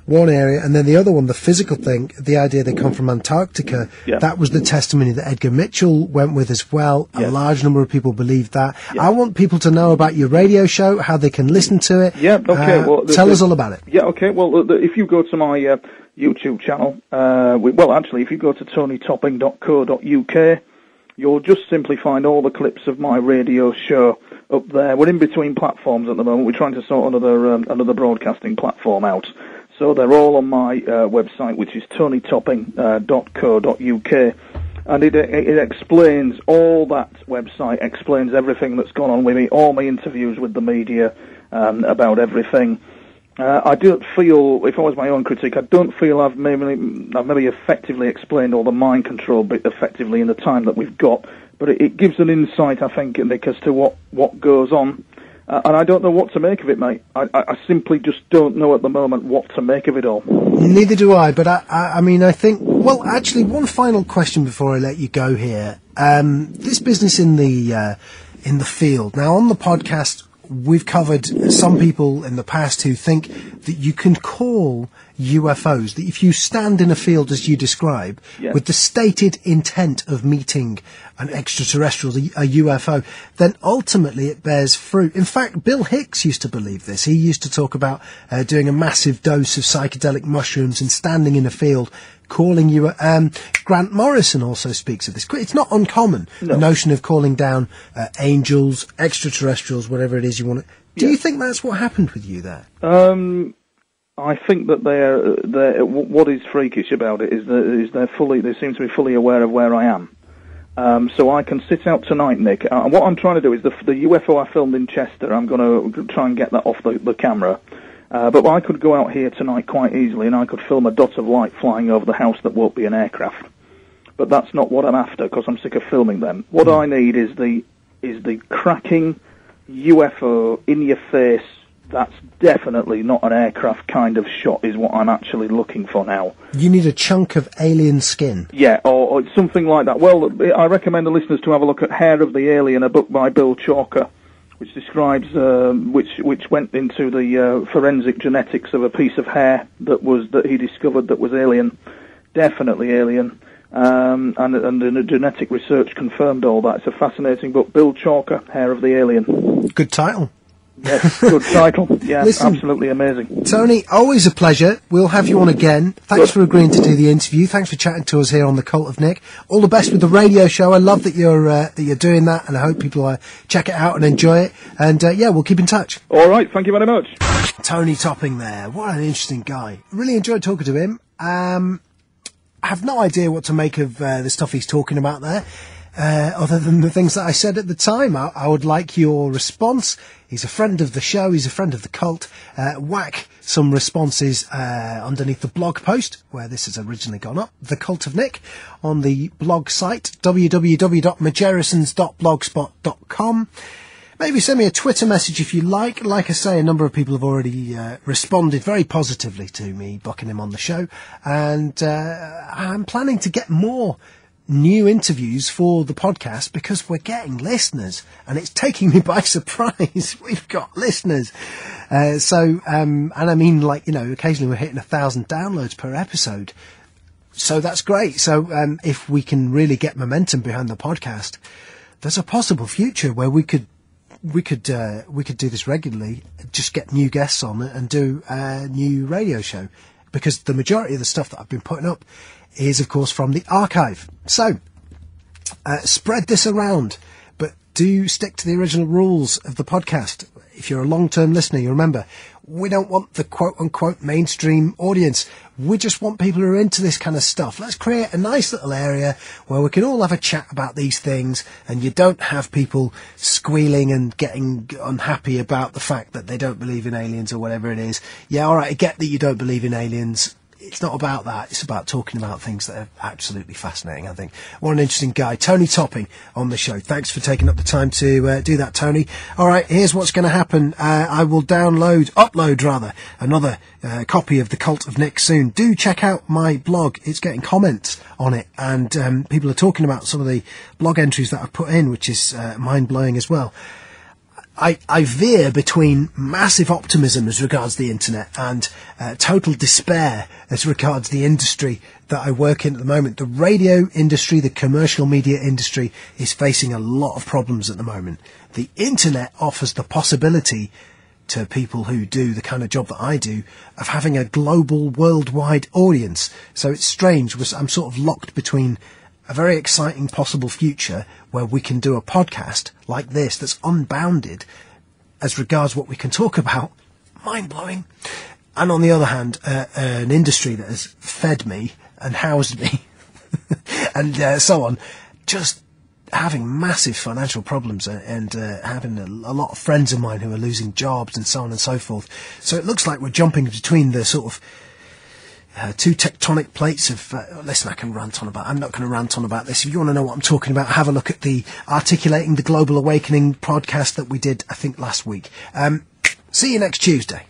one area. And then the other one, the physical thing, the idea they come from Antarctica, that was the testimony that Edgar Mitchell went with as well. A large number of people believe that. I want people to know about your radio show, how they can listen to it.
Yeah, okay.
Tell us all about it.
Yeah, okay. Well, if you go to my YouTube channel, if you go to tonytopping.co.uk, you'll just simply find all the clips of my radio show up there. We're in between platforms at the moment. We're trying to sort another broadcasting platform out. So they're all on my website, which is tonytopping.co.uk. And it explains, all that website explains everything that's gone on with me, all my interviews with the media about everything. I don't feel, if I was my own critic, I don't feel I've maybe effectively explained all the mind control bit effectively in the time that we've got, but it gives an insight, I think, Nick, as to what goes on. And I don't know what to make of it, mate. I simply just don't know at the moment what to make of it all.
Neither do I, but I mean, I think, well, actually, one final question before I let you go here. This business in the field. Now, on the podcast, we've covered some people in the past who think that you can call UFOs, that if you stand in a field as you describe, with the stated intent of meeting an extraterrestrial, a UFO, then ultimately it bears fruit. In fact, Bill Hicks used to believe this. He used to talk about doing a massive dose of psychedelic mushrooms and standing in a field calling you. Grant Morrison also speaks of this. It's not uncommon, the notion of calling down angels, extraterrestrials, whatever it is you want to. Do you think that's what happened with you there?
I think that they're what is freakish about it is they seem to be fully aware of where I am. So I can sit out tonight, Nick. What I'm trying to do is the UFO I filmed in Chester, I'm going to try and get that off the camera. But I could go out here tonight quite easily and I could film a dot of light flying over the house that won't be an aircraft. But that's not what I'm after, because I'm sick of filming them. What I need is the cracking UFO in your face. That's definitely not an aircraft kind of shot is what I'm actually looking for now.
You need a chunk of alien skin.
Yeah, or something like that. Well, I recommend the listeners to have a look at Hair of the Alien, a book by Bill Chalker, which describes, which went into the forensic genetics of a piece of hair that he discovered that was alien, definitely alien, and the genetic research confirmed all that. It's a fascinating book. Bill Chalker, Hair of the Alien.
Good title.
Yes, good title. Yeah,
Listen,
absolutely amazing.
Tony, always a pleasure. We'll have you on again. Thanks for agreeing to do the interview. Thanks for chatting to us here on the Cult of Nick. All the best with the radio show. I love that you're doing that, and I hope people check it out and enjoy it. And yeah, we'll keep in touch.
All right, thank you very much.
Tony Topping there. What an interesting guy. Really enjoyed talking to him. I have no idea what to make of the stuff he's talking about there. Other than the things that I said at the time. I would like your response. He's a friend of the show. He's a friend of the cult. Whack some responses underneath the blog post where this has originally gone up, The Cult of Nick, on the blog site, www.margerrisons.blogspot.com. Maybe send me a Twitter message if you like. Like I say, a number of people have already responded very positively to me booking him on the show. And I'm planning to get more new interviews for the podcast because we're getting listeners, and it's taking me by surprise. We've got listeners. And I mean, like, you know, occasionally we're hitting 1,000 downloads per episode. So that's great. So if we can really get momentum behind the podcast, there's a possible future where we could do this regularly, just get new guests on it and do a new radio show, because the majority of the stuff that I've been putting up is, of course, from the archive. So, spread this around, but do stick to the original rules of the podcast. If you're a long-term listener, you remember, we don't want the quote-unquote mainstream audience. We just want people who are into this kind of stuff. Let's create a nice little area where we can all have a chat about these things, and you don't have people squealing and getting unhappy about the fact that they don't believe in aliens or whatever it is. Yeah, all right, I get that you don't believe in aliens. It's not about that. It's about talking about things that are absolutely fascinating, I think. What an interesting guy. Tony Topping on the show. Thanks for taking up the time to do that, Tony. All right, here's what's going to happen. I will upload another copy of The Cult of Nick soon. Do check out my blog. It's getting comments on it, and people are talking about some of the blog entries that I've put in, which is mind-blowing as well. I veer between massive optimism as regards the internet and total despair as regards the industry that I work in at the moment. The radio industry, the commercial media industry, is facing a lot of problems at the moment. The internet offers the possibility to people who do the kind of job that I do of having a global, worldwide audience. So it's strange. I'm sort of locked between a very exciting possible future where we can do a podcast like this that's unbounded as regards what we can talk about, mind-blowing, and on the other hand, an industry that has fed me and housed me and so on, just having massive financial problems and having a lot of friends of mine who are losing jobs and so on and so forth. So it looks like we're jumping between the sort of two tectonic plates of... listen, I can rant on about... I'm not going to rant on about this. If you want to know what I'm talking about, have a look at the Articulating the Global Awakening podcast that we did, I think, last week. See you next Tuesday.